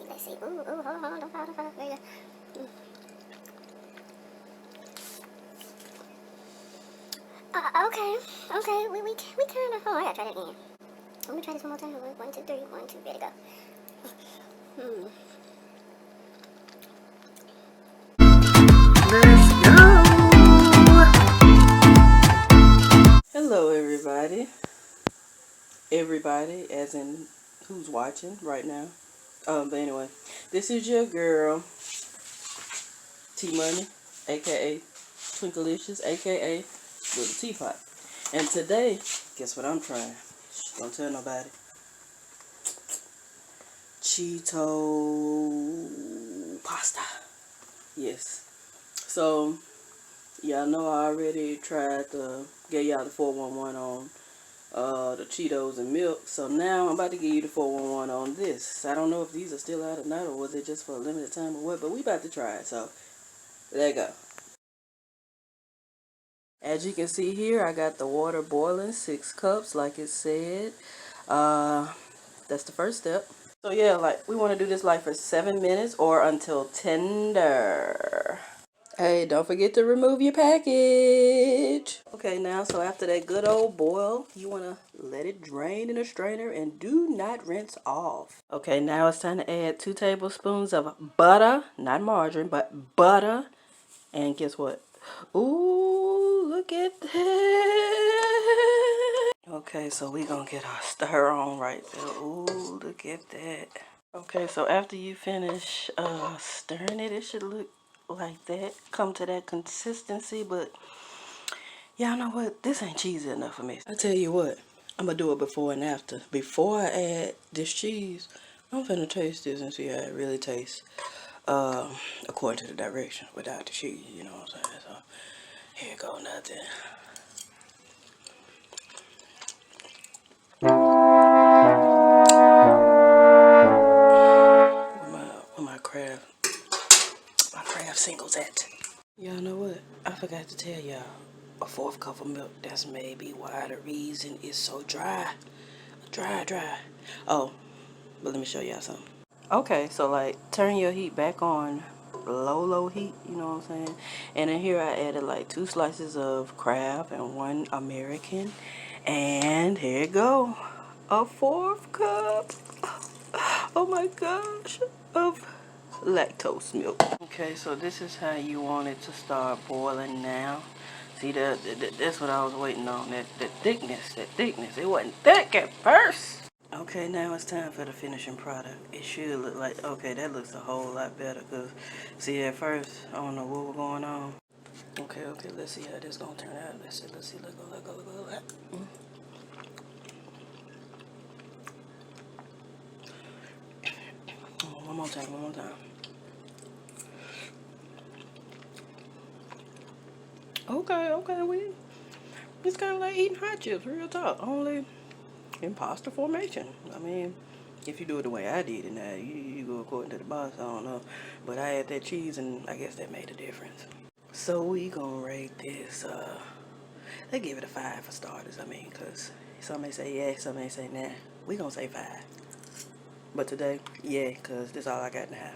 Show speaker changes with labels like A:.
A: let's see. Ooh, hold on, don't fall. There you go. Okay, we kind of, I gotta try that again. Let me try this one more time. 1, 2, 3, 1, 2, ready to go.
B: Let's go. Hello, everybody. Everybody, as in who's watching right now. But anyway, this is your girl, T-Money, aka Twinklelicious, aka Little Teapot. And today, guess what I'm trying? Don't tell nobody. Cheeto pasta. Yes. So, y'all know I already tried to get y'all the 411 on the Cheetos and milk. So now I'm about to give you the 411 on this. I don't know if these are still out or not, or was it just for a limited time or what, but we about to try it. So, there you go. As you can see here, I got the water boiling, 6 cups like it said. That's the first step. So yeah, like we want to do this like for 7 minutes or until tender. Hey, don't forget to remove your package. Okay, now, so after that good old boil, you want to let it drain in a strainer and do not rinse off. Okay, now it's time to add 2 tablespoons of butter, not margarine, but butter. And guess what? Ooh, look at that. Okay, so we gonna get our stir on right there. Ooh, look at that. Okay, so after you finish stirring it, it should look like that. Come to that consistency, but y'all know what? This ain't cheesy enough for me. I tell you what, I'm gonna do it before and after. Before I add this cheese, I'm finna taste this and see how it really tastes. According to the direction without the cheese, you know what I'm saying? So here you go, nothing. Where my craft singles at? Y'all know what? I forgot to tell y'all. A 4th cup of milk. That's maybe why the reason it's so dry. Dry. Oh, but let me show y'all something. Okay, so like turn your heat back on low heat, you know what I'm saying? And then here I added like 2 slices of Kraft and 1 American. And here you go. A 4th cup. Oh my gosh. Of lactose milk. Okay, so this is how you want it to start boiling now. See, that's what I was waiting on. That thickness. It wasn't thick at first. Okay, now it's time for the finishing product. It should look like, okay, that looks a whole lot better. Because, see, at first, I don't know what was going on. Okay, let's see how this gonna turn out. Let's see, let go. One more time. Okay, it's kind of like eating hot chips, real talk. Only imposter formation. I mean, if you do it the way I did it now, you go according to the box, I don't know. But I had that cheese and I guess that made a difference. So we gonna rate this, let's give it a 5 for starters. I mean, cause some may say yeah, some may say nah. We gonna say 5. But today, yeah, cause this all I got now.